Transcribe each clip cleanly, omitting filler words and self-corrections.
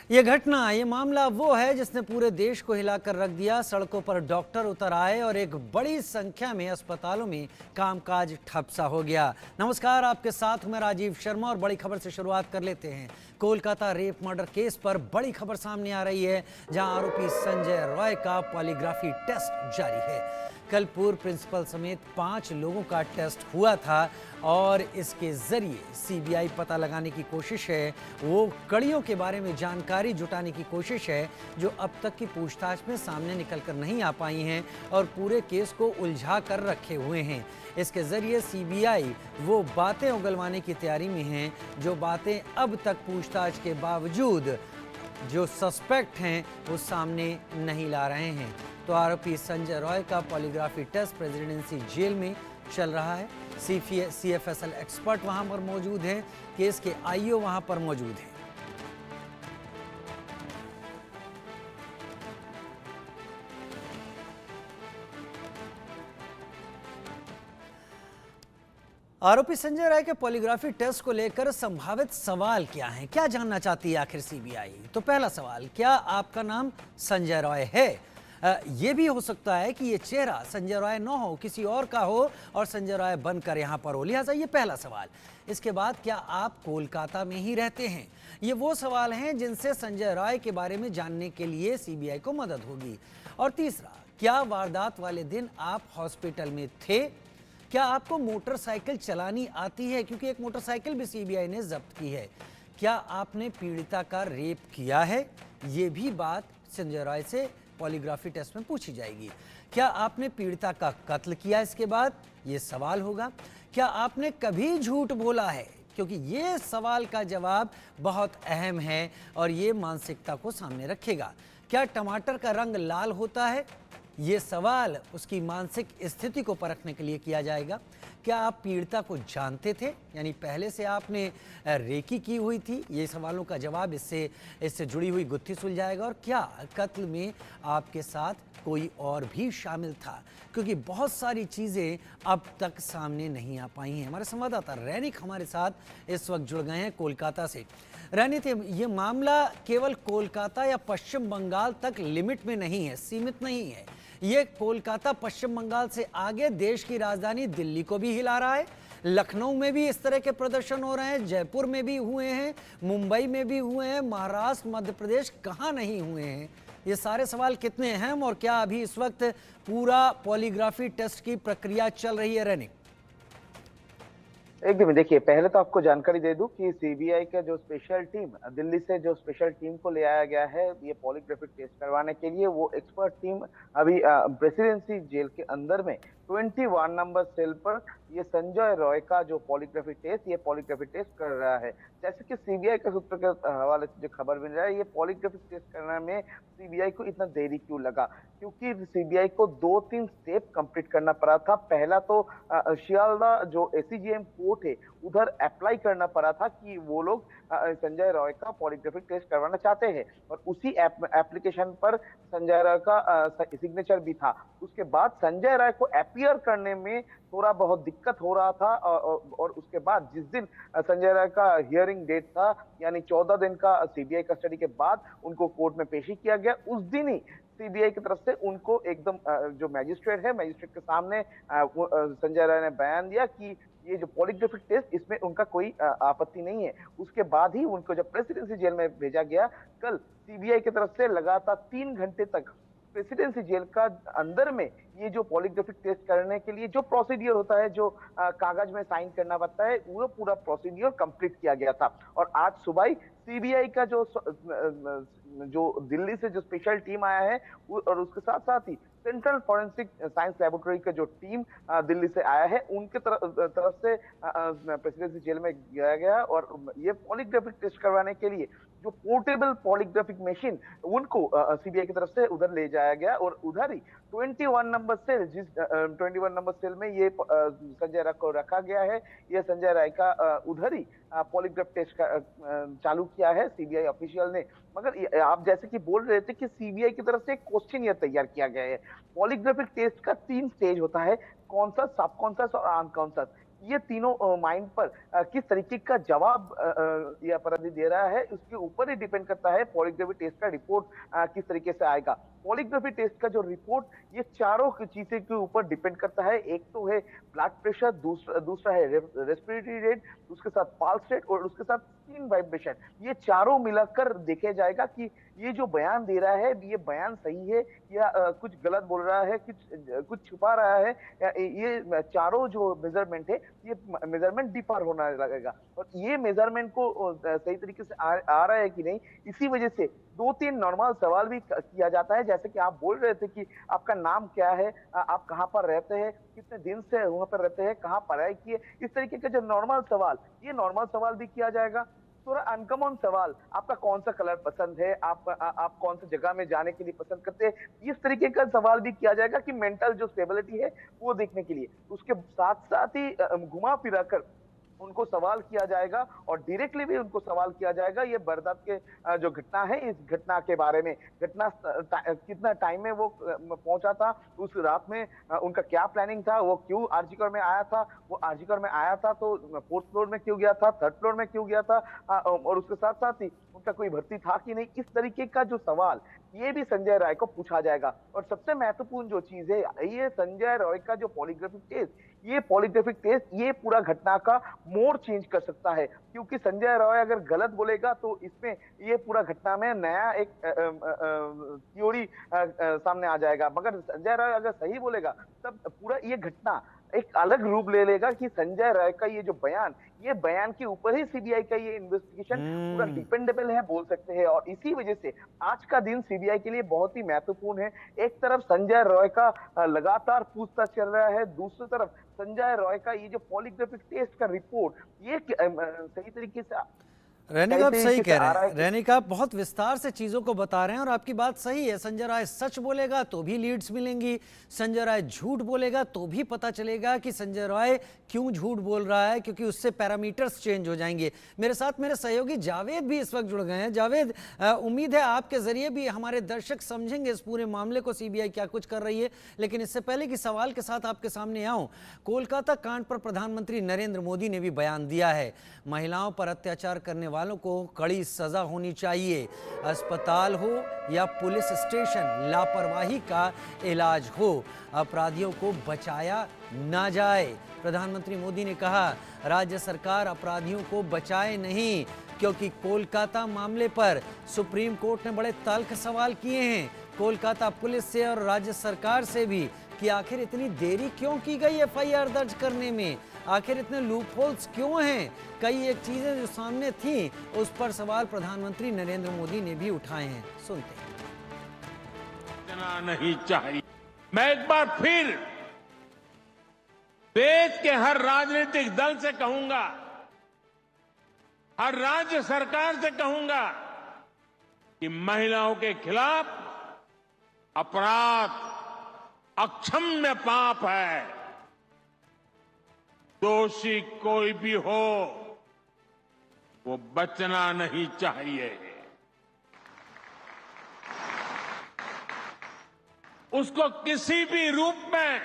ये घटना, ये मामला वो है जिसने पूरे देश को हिलाकर रख दिया। सड़कों पर डॉक्टर उतर आए और एक बड़ी संख्या में अस्पतालों में कामकाज ठप सा हो गया। नमस्कार, आपके साथ मैं राजीव शर्मा और बड़ी खबर से शुरुआत कर लेते हैं। कोलकाता रेप मर्डर केस पर बड़ी खबर सामने आ रही है, जहां आरोपी संजय रॉय का पॉलीग्राफी टेस्ट जारी है। कल पूर्व प्रिंसिपल समेत 5 लोगों का टेस्ट हुआ था और इसके जरिए सीबीआई पता लगाने की कोशिश है, वो कड़ियों के बारे में जानकारी जुटाने की कोशिश है जो अब तक की पूछताछ में सामने निकल कर नहीं आ पाई हैं और पूरे केस को उलझा कर रखे हुए हैं। इसके जरिए सीबीआई वो बातें उगलवाने की तैयारी में है जो बातें अब तक पूछताछ के बावजूद जो सस्पेक्ट हैं वो सामने नहीं ला रहे हैं। तो आरोपी संजय रॉय का पॉलीग्राफी टेस्ट प्रेसिडेंसी जेल में चल रहा है। सीएफएसएल एक्सपर्ट वहां पर मौजूद हैं, केस के आईओ वहां पर मौजूद हैं। आरोपी संजय राय के पॉलीग्राफी टेस्ट को लेकर संभावित सवाल क्या हैं? क्या जानना चाहती है आखिर सीबीआई? तो पहला सवाल, क्या आपका नाम संजय रॉय है? ये भी हो सकता है कि ये चेहरा संजय रॉय न हो, किसी और का हो और संजय रॉय बनकर यहाँ पर हो। लिहाजा ये पहला सवाल। इसके बाद, क्या आप कोलकाता में ही रहते हैं? ये वो सवाल हैं जिनसे संजय रॉय के बारे में जानने के लिए सीबीआई को मदद होगी। और तीसरा, क्या वारदात वाले दिन आप हॉस्पिटल में थे? क्या आपको मोटरसाइकिल चलानी आती है? क्योंकि एक मोटरसाइकिल भी सीबीआई ने जब्त की है। क्या आपने पीड़िता का रेप किया है? ये भी बात संजय रॉय से पॉलीग्राफी टेस्ट में पूछी जाएगी। क्या आपने पीड़िता का कत्ल किया? इसके बाद ये सवाल होगा, क्या आपने कभी झूठ बोला है? क्योंकि ये सवाल का जवाब बहुत अहम है और ये मानसिकता को सामने रखेगा। क्या टमाटर का रंग लाल होता है? ये सवाल उसकी मानसिक स्थिति को परखने के लिए किया जाएगा। क्या आप पीड़िता को जानते थे, यानी पहले से आपने रेकी की हुई थी? ये सवालों का जवाब इससे जुड़ी हुई गुत्थी सुलझाएगा। और क्या कत्ल में आपके साथ कोई और भी शामिल था? क्योंकि बहुत सारी चीज़ें अब तक सामने नहीं आ पाई हैं। हमारे संवाददाता रैनिक हमारे साथ इस वक्त जुड़ गए हैं कोलकाता से। रैनिक, ये मामला केवल कोलकाता या पश्चिम बंगाल तक लिमिट में नहीं है, सीमित नहीं है। ये कोलकाता पश्चिम बंगाल से आगे देश की राजधानी दिल्ली को भी हिला रहा है। लखनऊ में भी इस तरह के प्रदर्शन हो रहे हैं, जयपुर में भी हुए हैं, मुंबई में भी हुए हैं, महाराष्ट्र, मध्य प्रदेश, कहाँ नहीं हुए हैं? ये सारे सवाल कितने अहम, और क्या अभी इस वक्त पूरा पॉलीग्राफी टेस्ट की प्रक्रिया चल रही है? रैनिक, एकदम देखिए, पहले तो आपको जानकारी दे दूं कि सीबीआई का जो स्पेशल टीम दिल्ली से जो स्पेशल टीम को ले आया गया है ये पॉलीग्राफिक टेस्ट करवाने के लिए, वो एक्सपर्ट टीम अभी प्रेसिडेंसी जेल के अंदर में 21 नंबर सेल पर ये संजय रॉय का जो पॉलीग्राफी टेस्ट कर रहा है। जैसे कि सीबीआई के सूत्र के हवाले से जो खबर मिल रहा है, ये पॉलीग्राफिक टेस्ट करने में सीबीआई को इतना देरी क्यों लगा? क्योंकि सीबीआई को 2-3 स्टेप कंप्लीट करना पड़ा था। पहला तो शियालदा जो एसीजीएम कोर्ट है उधर अप्लाई करना पड़ा था कि वो लोग संजय रॉय का पॉलीग्राफिक टेस्ट करवाना चाहते हैं, और उसी एप्लीकेशन पर संजय रॉय का सिग्नेचर भी था। उसके बाद संजय रॉय को अपियर करने में थोड़ा बहुत दिक्कत हो रहा था, और उसके बाद जिस दिन संजय रॉय का हियरिंग डेट था, यानी 14 दिन का सीबीआई कस्टडी के बाद उनको कोर्ट में पेशी किया गया, उस दिन ही सीबीआई की तरफ से उनको एकदम जो मैजिस्ट्रेट के सामने संजय राय ने बयान दिया कि ये जो पॉलीग्राफिक टेस्ट, इसमें उनका कोई आपत्ति नहीं है। उसके बाद ही उनको जब प्रेसिडेंसी जेल में भेजा गया, कल सीबीआई की तरफ से लगातार 3 घंटे तक प्रेसिडेंसी जेल का अंदर में ये जो पॉलीग्राफिक टेस्ट करने के लिए जो प्रोसीडियर होता है, जो कागज में साइन करना पड़ता है, वो पूरा प्रोसीडियर कंप्लीट किया गया था। और आज सुबह ही सीबीआई का जो दिल्ली से जो स्पेशल टीम आया है, और उसके साथ साथ ही सेंट्रल फॉरेंसिक साइंस लेबोरेटरी का जो टीम दिल्ली से आया है, उनके तरफ से प्रेसिडेंसी जेल में गया गया, और ये पॉलीग्राफिक टेस्ट करवाने के लिए जो पोर्टेबल पॉलीग्राफिक मशीन, उनको सीबीआई की तरफ से उधर ले जाया गया, और उधर ही 21 नंबर सेल, जिस 21 नंबर सेल में ये संजय राय को रखा गया है, ये संजय राय का उधर ही पॉलीग्राफ टेस्ट का चालू किया है सीबीआई ऑफिशियल ने। मगर आप जैसे कि बोल रहे थे कि सीबीआई की तरफ से एक क्वेश्चन ये तैयार किया गया है। पॉलीग्राफिक टेस्ट का 3 स्टेज होता है, कॉन्सस, सब कॉन्सस और अनकॉन्सस। ये तीनों माइंड पर किस तरीके का जवाब ये अपराधी दे रहा है, उसके ऊपर ही डिपेंड करता है पॉलीग्राफी टेस्ट का रिपोर्ट किस तरीके से आएगा। पॉलीग्राफी टेस्ट का जो रिपोर्ट, ये चारों चीजें के ऊपर डिपेंड करता है। एक तो है ब्लड प्रेशर, दूसरा है रेस्पिरेटरी रेट, उसके साथ पल्स रेट और उसके साथ स्किन वाइब्रेशन। ये चारों मिलाकर देखे जाएगा कि ये जो बयान दे रहा है, ये बयान सही है या कुछ गलत बोल रहा है, कुछ छुपा रहा है। ये चारों जो मेजरमेंट है, ये मेजरमेंट डिफर होना लगेगा और ये मेजरमेंट को सही तरीके से आ रहा है कि नहीं, इसी वजह से 2-3 नॉर्मल सवाल भी किया जाता है। जैसे कि आप बोल रहे थे कि आपका नाम क्या है, आप कहाँ पर रहते हैं, कितने दिन से वहां पर रहते हैं, कहाँ पढ़ाई किए, इस तरीके के जो नॉर्मल सवाल, ये नॉर्मल सवाल भी किया जाएगा। थोड़ा अनकॉमन सवाल, आपका कौन सा कलर पसंद है, आप कौन सी जगह में जाने के लिए पसंद करते हैं, इस तरीके का सवाल भी किया जाएगा कि मेंटल जो स्टेबिलिटी है वो देखने के लिए। उसके साथ साथ ही घुमा फिरा कर उनको सवाल किया जाएगा और डायरेक्टली भी उनको सवाल किया जाएगा ये वारदात के जो घटना है, इस घटना के बारे में, घटना कितना टाइम में वो पहुंचा था, उस रात में उनका क्या प्लानिंग था, वो क्यों आरजीकर में आया था, वो आरजीकर में आया था तो 4th फ्लोर में क्यों गया था, 3rd फ्लोर में क्यों गया था, और उसके साथ साथ ही उनका कोई भर्ती था कि नहीं, इस तरीके का जो सवाल, ये भी संजय राय को पूछा जाएगा। और सबसे महत्वपूर्ण जो चीज है, ये संजय राय का जो पॉलीग्राफिक टेस्ट, ये पॉलीग्राफिक टेस्ट ये पूरा घटना का मोड़ चेंज कर सकता है, क्योंकि संजय राय अगर गलत बोलेगा तो इसमें ये पूरा घटना में नया एक थ्योरी सामने आ जाएगा, मगर संजय राय अगर सही बोलेगा तब पूरा ये घटना एक अलग रूप ले लेगा कि संजय राय का ये जो बयान, ये बयान के ऊपर ही सीबीआई का ये इन्वेस्टिगेशन पूरा डिपेंडेबल है बोल सकते हैं। और इसी वजह से आज का दिन सीबीआई के लिए बहुत ही महत्वपूर्ण है। एक तरफ संजय रॉय का लगातार पूछताछ चल रहा है, दूसरी तरफ संजय रॉय का ये जो पॉलीग्राफिक टेस्ट का रिपोर्ट, ये सही तरीके से रैनिक आप सही कह रहे हैं। रैनिक आप बहुत विस्तार से चीजों को बता रहे हैं और आपकी बात सही है। संजय राय सच बोलेगा तो भी लीड्स मिलेंगी, संजय राय झूठ बोलेगा तो भी पता चलेगा कि संजय राय क्यों झूठ बोल रहा है, क्योंकि उससे पैरामीटर्स चेंज हो जाएंगे। मेरे साथ मेरे सहयोगी जावेद भी इस वक्त जुड़ गए हैं। जावेद, उम्मीद है आपके जरिए भी हमारे दर्शक समझेंगे इस पूरे मामले को, सीबीआई क्या कुछ कर रही है। लेकिन इससे पहले कि सवाल के साथ आपके सामने आऊं, कोलकाता कांड पर प्रधानमंत्री नरेंद्र मोदी ने भी बयान दिया है। महिलाओं पर अत्याचार करने वालों को कड़ी सजा होनी चाहिए, अस्पताल हो या पुलिस स्टेशन, लापरवाही का इलाज हो, अपराधियों को बचाया ना जाए। प्रधानमंत्री मोदी ने कहा, राज्य सरकार अपराधियों को बचाए नहीं, क्योंकि कोलकाता मामले पर सुप्रीम कोर्ट ने बड़े तल्ख सवाल किए हैं कोलकाता पुलिस से और राज्य सरकार से भी, कि आखिर इतनी देरी क्यों की गई एफआईआर दर्ज करने में, आखिर इतने लूपहोल्स क्यों हैं। कई एक चीजें जो सामने थी उस पर सवाल प्रधानमंत्री नरेंद्र मोदी ने भी उठाए हैं। सुनते हैं। इतना नहीं चाहिए। मैं एक बार फिर देश के हर राजनीतिक दल से कहूंगा, हर राज्य सरकार से कहूंगा कि महिलाओं के खिलाफ अपराध अक्षम्य पाप है। दोषी कोई भी हो, वो बचना नहीं चाहिए। उसको किसी भी रूप में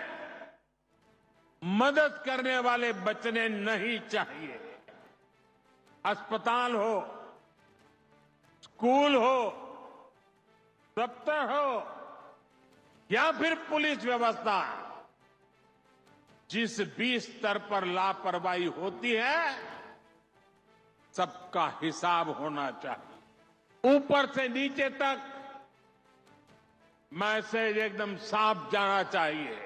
मदद करने वाले बचने नहीं चाहिए। अस्पताल हो, स्कूल हो, दफ्तर हो या फिर पुलिस व्यवस्था, जिस भी स्तर पर लापरवाही होती है, सबका हिसाब होना चाहिए। ऊपर से नीचे तक मैसेज एकदम साफ जाना चाहिए।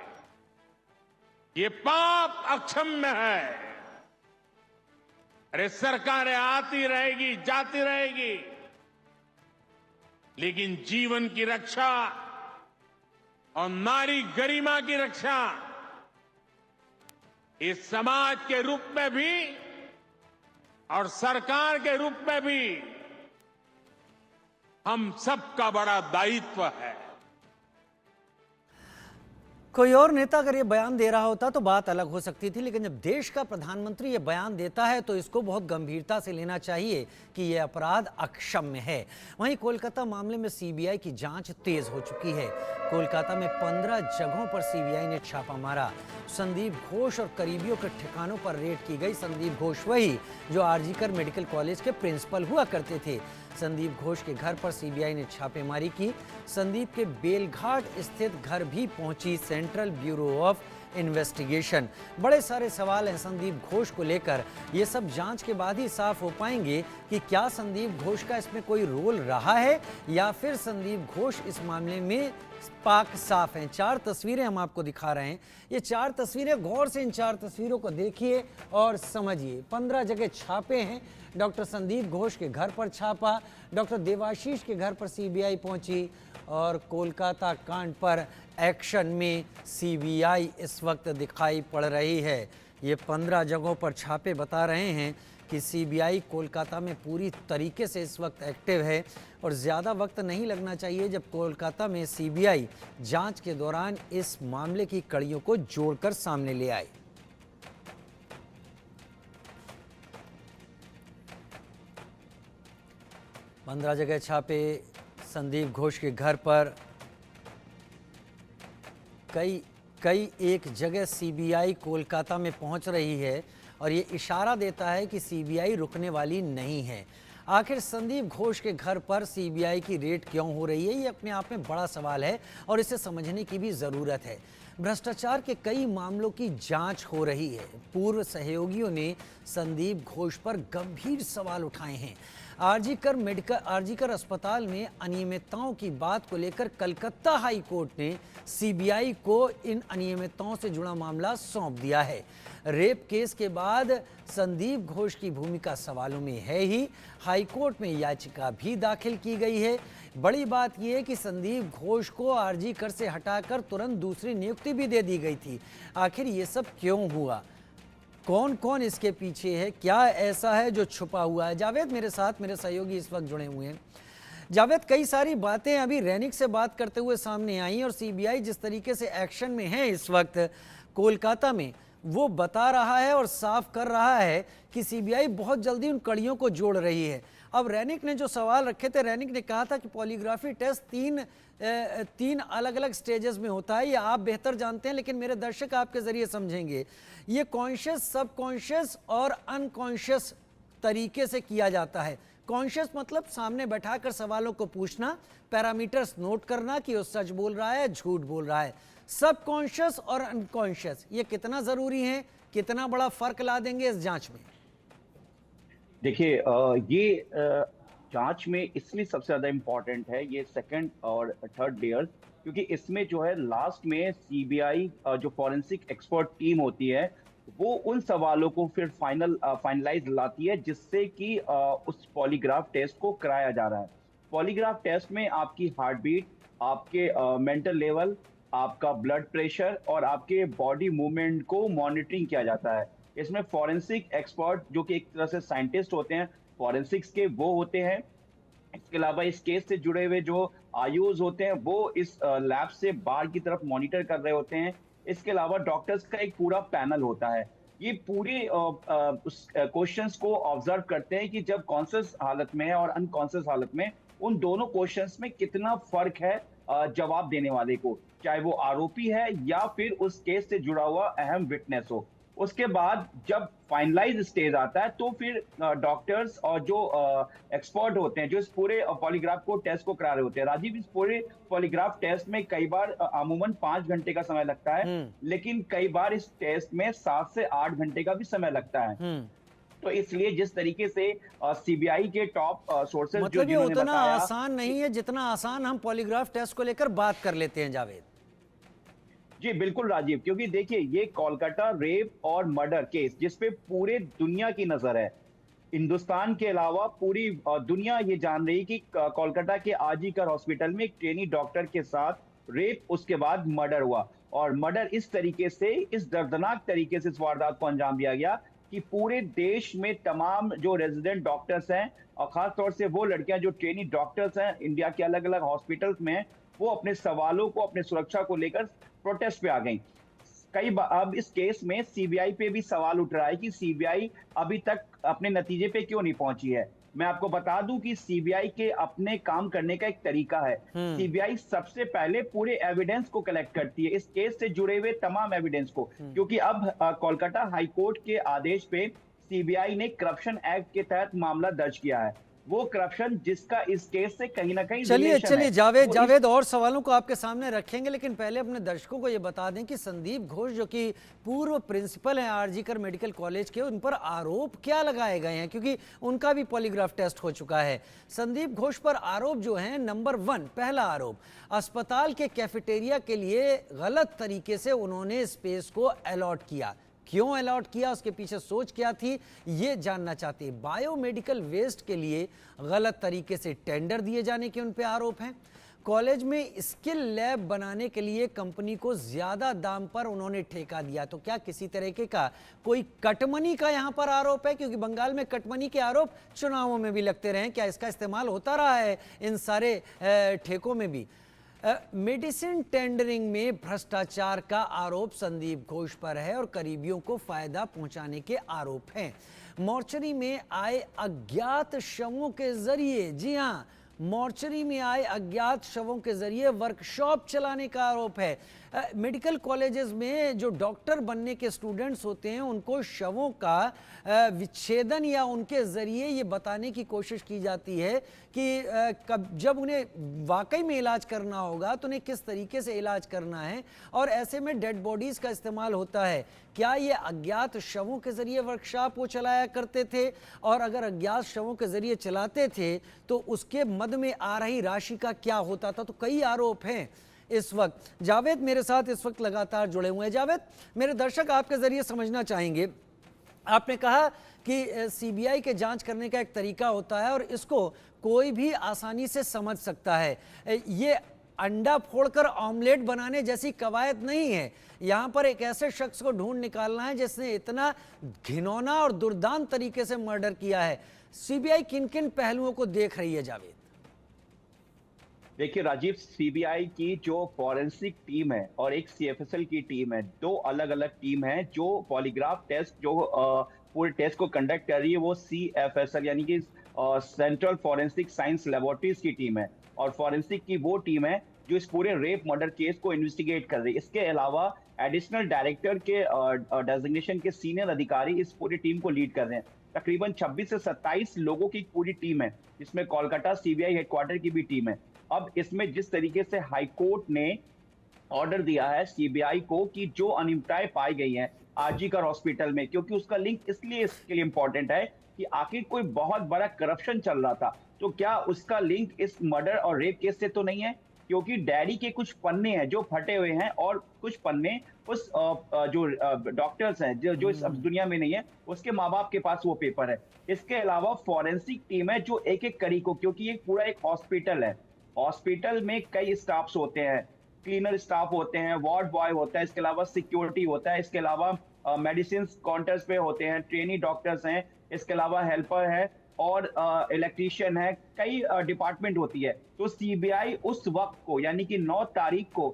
ये पाप अक्षम्य है। अरे सरकारें आती रहेगी, जाती रहेगी, लेकिन जीवन की रक्षा और नारी गरिमा की रक्षा इस समाज के रूप में भी और सरकार के रूप में भी हम सबका बड़ा दायित्व है। कोई और नेता अगर ये बयान दे रहा होता तो बात अलग हो सकती थी, लेकिन जब देश का प्रधानमंत्री ये बयान देता है तो इसको बहुत गंभीरता से लेना चाहिए कि ये अपराध अक्षम्य है। वहीं कोलकाता मामले में सीबीआई की जांच तेज हो चुकी है। कोलकाता में 15 जगहों पर सीबीआई ने छापा मारा। संदीप घोष और करीबियों के ठिकानों पर रेड की गई। संदीप घोष वही जो आरजीकर मेडिकल कॉलेज के प्रिंसिपल हुआ करते थे। संदीप घोष के घर पर सीबीआई ने छापेमारी की। संदीप के बेलघाट स्थित घर भी पहुंची सेंट्रल ब्यूरो ऑफ इन्वेस्टिगेशन। बड़े सारे सवाल हैं संदीप घोष को लेकर। ये सब जांच के बाद ही साफ हो पाएंगे कि क्या संदीप घोष का इसमें कोई रोल रहा है या फिर संदीप घोष इस मामले में पाक साफ हैं। 4 तस्वीरें हम आपको दिखा रहे हैं। ये 4 तस्वीरें, गौर से इन 4 तस्वीरों को देखिए और समझिए। 15 जगह छापे हैं। डॉक्टर संदीप घोष के घर पर छापा, डॉक्टर देवाशीष के घर पर सीबीआई पहुंची और कोलकाता कांड पर एक्शन में सीबीआई इस वक्त दिखाई पड़ रही है। ये 15 जगहों पर छापे बता रहे हैं कि सीबीआई कोलकाता में पूरी तरीके से इस वक्त एक्टिव है और ज़्यादा वक्त नहीं लगना चाहिए जब कोलकाता में सीबीआई जांच के दौरान इस मामले की कड़ियों को जोड़कर सामने ले आए। पंद्रह जगह छापे संदीप घोष के घर पर। कई एक जगह सीबीआई कोलकाता में पहुंच रही है और ये इशारा देता है कि सीबीआई रुकने वाली नहीं है। आखिर संदीप घोष के घर पर सीबीआई की रेड क्यों हो रही है, ये अपने आप में बड़ा सवाल है और इसे समझने की भी ज़रूरत है। भ्रष्टाचार के कई मामलों की जांच हो रही है। पूर्व सहयोगियों ने संदीप घोष पर गंभीर सवाल उठाए हैं। आरजीकर अस्पताल में अनियमितताओं की बात को लेकर कलकत्ता हाई कोर्ट ने सीबीआई को इन अनियमितताओं से जुड़ा मामला सौंप दिया है। रेप केस के बाद संदीप घोष की भूमिका सवालों में है ही। हाई कोर्ट में याचिका भी दाखिल की गई है। बड़ी बात यह है कि संदीप घोष को आरजीकर से हटाकर तुरंत दूसरी नियुक्ति भी दे दी गई थी। आखिर ये सब क्यों हुआ, कौन कौन इसके पीछे है, क्या ऐसा है जो छुपा हुआ है? जावेद मेरे साथ, मेरे सहयोगी इस वक्त जुड़े हुए हैं। जावेद, कई सारी बातें अभी रैनिक से बात करते हुए सामने आई और सीबीआई जिस तरीके से एक्शन में है इस वक्त कोलकाता में, वो बता रहा है और साफ कर रहा है कि सीबीआई बहुत जल्दी उन कड़ियों को जोड़ रही है। अब रैनिक ने जो सवाल रखे थे, रैनिक ने कहा था कि पॉलीग्राफी टेस्ट तीन अलग अलग स्टेजेस में होता है। ये आप बेहतर जानते हैं, लेकिन मेरे दर्शक आपके जरिए समझेंगे। ये कॉन्शियस, सबकॉन्शियस और अनकॉन्शियस तरीके से किया जाता है। कॉन्शियस मतलब सामने बैठाकर सवालों को पूछना, पैरामीटर्स नोट करना कि वो सच बोल रहा है, झूठ बोल रहा है। सबकॉन्शियस और अनकॉन्शियस, ये कितना जरूरी है, कितना बड़ा फर्क ला देंगे इस जांच में? देखिए, ये जांच में इसलिए सबसे ज्यादा इम्पोर्टेंट है ये सेकंड और थर्ड लेयर्स, क्योंकि इसमें जो है लास्ट में सीबीआई जो फॉरेंसिक एक्सपर्ट टीम होती है वो उन सवालों को फिर फाइनलाइज लाती है जिससे कि उस पॉलीग्राफ टेस्ट को कराया जा रहा है। पॉलीग्राफ टेस्ट में आपकी हार्ट बीट, आपके मेंटल लेवल, आपका ब्लड प्रेशर और आपके बॉडी मूवमेंट को मॉनिटरिंग किया जाता है। इसमें फॉरेंसिक एक्सपर्ट जो कि एक तरह से साइंटिस्ट होते हैं फॉरेंसिक्स के, वो होते हैं। इसके अलावा इस केस से जुड़े हुए जो आयुष होते हैं वो इस लैब से बाहर की तरफ मॉनिटर कर रहे होते हैं। इसके अलावा डॉक्टर्स का एक पूरा पैनल होता है। ये पूरे उस क्वेश्चंस को ऑब्जर्व करते हैं कि जब कॉन्शियस हालत में है और अनकॉन्शियस हालत में उन दोनों क्वेश्चंस में कितना फर्क है जवाब देने वाले को, चाहे वो आरोपी है या फिर उस केस से जुड़ा हुआ अहम विटनेस हो। उसके बाद जब फाइनलाइज स्टेज आता है तो फिर डॉक्टर्स और जो एक्सपर्ट होते हैं जो इस पूरे पॉलीग्राफ को टेस्ट को करा रहे होते हैं। राजीव, इस पूरे पॉलीग्राफ टेस्ट में कई बार अमूमन 5 घंटे का समय लगता है, लेकिन कई बार इस टेस्ट में 7 से 8 घंटे का भी समय लगता है। तो इसलिए जिस तरीके से सीबीआई के टॉप सोर्सेज मतलब ये उतना आसान नहीं है जितना आसान हम पॉलीग्राफ टेस्ट को लेकर बात कर लेते हैं। जावेद जी बिल्कुल राजीव, क्योंकि देखिए ये कोलकाता रेप और मर्डर केस जिसपे पूरे दुनिया की नजर है। हिंदुस्तान के अलावा पूरी दुनिया ये जान रही कि कोलकाता के आरजीकर हॉस्पिटल में एक ट्रेनी डॉक्टर के साथ रेप, उसके बाद मर्डर हुआ। और मर्डर इस तरीके से, इस दर्दनाक तरीके से इस वारदात को अंजाम दिया गया कि कि पूरे देश में तमाम जो रेजिडेंट डॉक्टर्स हैं और खास तौर से वो लड़कियां जो ट्रेनी डॉक्टर्स हैं इंडिया के अलग अलग हॉस्पिटल्स में हैं, वो अपने सवालों को, अपने सुरक्षा को लेकर प्रोटेस्ट पे आ गई। अब इस केस में सीबीआई पे भी सवाल उठ रहा है कि सीबीआई अभी तक अपने नतीजे पे क्यों नहीं पहुंची है। मैं आपको बता दूं कि सीबीआई के अपने काम करने का एक तरीका है। सीबीआई सबसे पहले पूरे एविडेंस को कलेक्ट करती है, इस केस से जुड़े हुए तमाम एविडेंस को, क्योंकि अब कोलकाता हाईकोर्ट के आदेश पे सीबीआई ने करप्शन एक्ट के तहत मामला दर्ज किया है। वो करप्शन जिसका इस केस से कहीं ना कहीं चलिए जावेद और सवालों को आपके सामने रखेंगे, लेकिन पहले अपने दर्शकों को ये बता दें कि संदीप घोष जो कि पूर्व प्रिंसिपल हैं आरजीकर मेडिकल कॉलेज के, उन पर आरोप क्या लगाए गए हैं, क्योंकि उनका भी पॉलीग्राफ टेस्ट हो चुका है। संदीप घोष पर आरोप जो हैं, नंबर 1 पहला आरोप, अस्पताल के कैफेटेरिया के लिए गलत तरीके से उन्होंने स्पेस को अलॉट किया। क्यों अलॉट किया, उसके पीछे सोच क्या थी, ये जानना चाहते हैं। बायोमेडिकल वेस्ट के लिए गलत तरीके से टेंडर दिए जाने के उन पे आरोप हैं। कॉलेज में स्किल लैब बनाने के लिए कंपनी को ज्यादा दाम पर उन्होंने ठेका दिया। तो क्या किसी तरीके का कोई कटमनी का यहाँ पर आरोप है, क्योंकि बंगाल में कटमनी के आरोप चुनावों में भी लगते रहे, क्या इसका इस्तेमाल होता रहा है इन सारे ठेकों में भी? मेडिसिन टेंडरिंग में भ्रष्टाचार का आरोप संदीप घोष पर है और करीबियों को फायदा पहुंचाने के आरोप हैं। मॉर्चरी में आए अज्ञात शवों के जरिए, जी हां, मॉर्चरी में आए अज्ञात शवों के जरिए वर्कशॉप चलाने का आरोप है। मेडिकल कॉलेजेस में जो डॉक्टर बनने के स्टूडेंट्स होते हैं, उनको शवों का विच्छेदन या उनके जरिए ये बताने की कोशिश की जाती है कि जब उन्हें वाकई में इलाज करना होगा तो उन्हें किस तरीके से इलाज करना है, और ऐसे में डेड बॉडीज का इस्तेमाल होता है। क्या ये अज्ञात शवों के जरिए वर्कशॉप वो चलाया करते थे, और अगर अज्ञात शवों के जरिए चलाते थे तो उसके मद में आ रही राशि का क्या होता था? तो कई आरोप हैं। इस वक्त जावेद मेरे साथ इस वक्त लगातार जुड़े हुए हैं। जावेद, मेरे दर्शक आपके जरिए समझना चाहेंगे, आपने कहा कि सीबीआई के जांच करने का एक तरीका होता है और इसको कोई भी आसानी से समझ सकता है। ये अंडा फोड़कर ऑमलेट बनाने जैसी कवायद नहीं है। यहाँ पर एक ऐसे शख्स को ढूंढ निकालना है जिसने इतना घिनौना और दुर्दांत तरीके से मर्डर किया है। सीबीआई किन किन पहलुओं को देख रही है जावेद? देखिए राजीव, सीबीआई की जो फॉरेंसिक टीम है और एक सीएफएसएल की टीम है, दो अलग अलग टीम है जो पॉलीग्राफ टेस्ट जो पूरे टेस्ट को कंडक्ट कर रही है। वो सीएफएसएल यानी कि सेंट्रल फॉरेंसिक साइंस लेबोरेटरीज की टीम है, और फॉरेंसिक की वो टीम है जो इस पूरे रेप मर्डर केस को इन्वेस्टिगेट कर रही है। इसके अलावा एडिशनल डायरेक्टर के डेजिग्नेशन के सीनियर अधिकारी इस पूरी टीम को लीड कर रहे हैं। तकरीबन 26 से 27 लोगों की पूरी टीम है, जिसमें कोलकाता सीबीआई हेडक्वार्टर की भी टीम है। अब इसमें जिस तरीके से हाईकोर्ट ने ऑर्डर दिया है सीबीआई को कि जो अनियमितताएं पाई गई हैं आरजीकर हॉस्पिटल में, क्योंकि उसका लिंक इसलिए इसके लिए इंपॉर्टेंट है कि आखिर कोई बहुत बड़ा करप्शन चल रहा था, तो क्या उसका लिंक इस मर्डर और रेप केस से तो नहीं है? क्योंकि डायरी के कुछ पन्ने हैं जो फटे हुए हैं, और कुछ पन्ने उस जो डॉक्टर्स हैं जो इस दुनिया में नहीं है, उसके माँ बाप के पास वो पेपर है। इसके अलावा फॉरेंसिक टीम है जो एक एक कड़ी को, क्योंकि ये पूरा एक हॉस्पिटल है, हॉस्पिटल में कई स्टाफ्स होते हैं, क्लीनर स्टाफ होते हैं, वार्ड बॉय होता है, इसके अलावा सिक्योरिटी होता है, इसके अलावा मेडिसिन काउंटर्स पे होते हैं, ट्रेनी डॉक्टर्स हैं, इसके अलावा हेल्पर है और इलेक्ट्रीशियन है, कई डिपार्टमेंट होती है। तो सीबीआई उस वक्त को यानी कि 9 तारीख को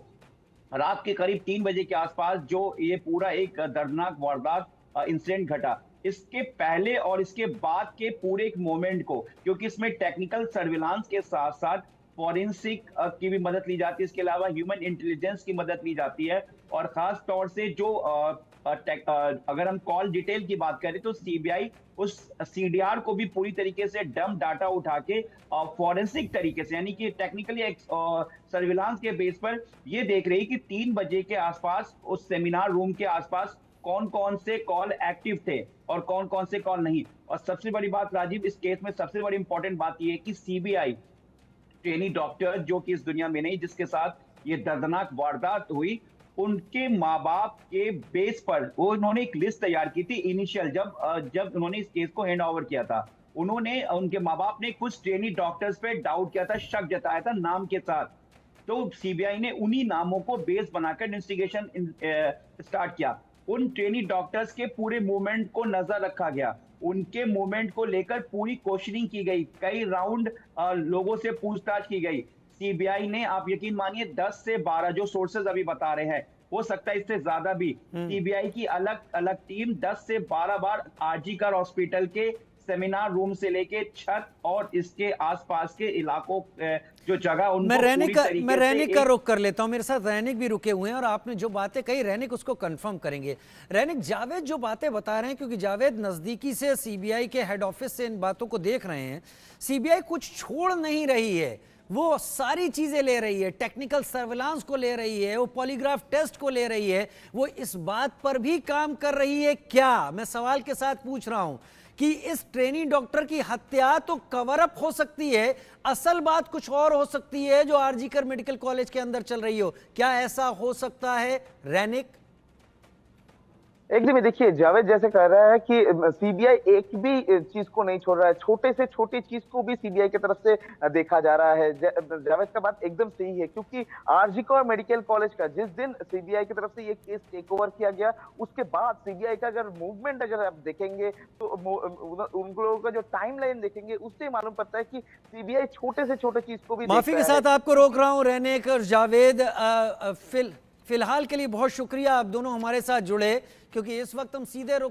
रात के करीब 3 बजे के आसपास जो ये पूरा एक दर्दनाक वारदात इंसिडेंट घटा, इसके पहले और इसके बाद के पूरे एक मोमेंट को, क्योंकि इसमें टेक्निकल सर्विलांस के साथ साथ फॉरेंसिक की भी मदद ली जाती है, इसके अलावा ह्यूमन इंटेलिजेंस की मदद ली जाती है, और खास तौर से जो अगर हम कॉल डिटेल की बात करें तो सीबीआई उस सीडीआर को भी पूरी तरीके से डंप डाटा उठा के फॉरेंसिक तरीके से यानी कि टेक्निकली सर्विलांस के बेस पर ये देख रही कि 3 बजे के आसपास उस सेमिनार रूम के आसपास कौन कौन से कॉल एक्टिव थे और कौन कौन से कॉल नहीं। और सबसे बड़ी बात राजीव, इस केस में सबसे बड़ी इंपॉर्टेंट बात यह है कि सीबीआई ट्रेनी डॉक्टर जो कि इस दुनिया में नहीं, जिसके साथ ये दर्दनाक वारदात हुई, उनके माँ बाप के बेस पर वो उन्होंने एक लिस्ट तैयार की थी। इनिशियल जब उन्होंने इस केस को हैंड ओवर किया था, उनके माँ बाप ने कुछ ट्रेनी डॉक्टर्स पे डाउट किया था, शक जताया था नाम के साथ। तो सीबीआई ने उन्हीं नामों को बेस बनाकर इन्वेस्टिगेशन स्टार्ट किया। उन ट्रेनी डॉक्टर्स के पूरे मूवमेंट को नजर रखा गया, उनके मूवमेंट को लेकर पूरी क्वेश्चनिंग की गई, कई राउंड लोगों से पूछताछ की गई। सीबीआई ने, आप यकीन मानिए, 10 से 12 जो सोर्सेज अभी बता रहे हैं, हो सकता है इससे ज्यादा भी, सीबीआई की अलग अलग टीम 10 से 12 बार आरजीकर हॉस्पिटल के सेमिनार रूम से लेके छत और इसके आसपास के इलाकों, जो जगह उनको मैं पूरी रैनिक का रुख कर लेता हूं। मेरे साथ रैनिक भी रुके हुए हैं और आपने जो बातें कही रैनिक उसको कंफर्म करेंगे। रैनिक, जावेद जो बातें बता रहे हैं, क्योंकि जावेद नजदीकी से सीबीआई के हेड ऑफिस से इन बातों को देख रहे हैं, सीबीआई कुछ छोड़ नहीं रही है, वो सारी चीजें ले रही है, टेक्निकल सर्विलांस को ले रही है, वो पॉलीग्राफ टेस्ट को ले रही है, वो इस बात पर भी काम कर रही है क्या? मैं सवाल के साथ पूछ रहा हूं कि इस ट्रेनी डॉक्टर की हत्या तो कवर अप हो सकती है, असल बात कुछ और हो सकती है जो आरजीकर मेडिकल कॉलेज के अंदर चल रही हो। क्या ऐसा हो सकता है रैनिक? एकदम, देखिए जावेद जैसे कह रहा है कि सीबीआई एक भी चीज को नहीं छोड़ रहा है, छोटे से छोटी चीज को भी सीबीआई की तरफ से देखा जा रहा है। जावेद का बात एकदम सही है, क्योंकि आरजीकर मेडिकल कॉलेज का जिस दिन सीबीआई की तरफ से ये केस टेक ओवर किया गया, उसके बाद सीबीआई का अगर मूवमेंट अगर आप देखेंगे तो उन लोगों का जो टाइमलाइन देखेंगे, उससे मालूम पड़ता है कि सीबीआई छोटे से छोटे चीज को भी माफी के साथ आपको रोक रहा हूं रैनिक और जावेद। फिलहाल के लिए बहुत शुक्रिया, आप दोनों हमारे साथ जुड़े, क्योंकि इस वक्त हम सीधे रुख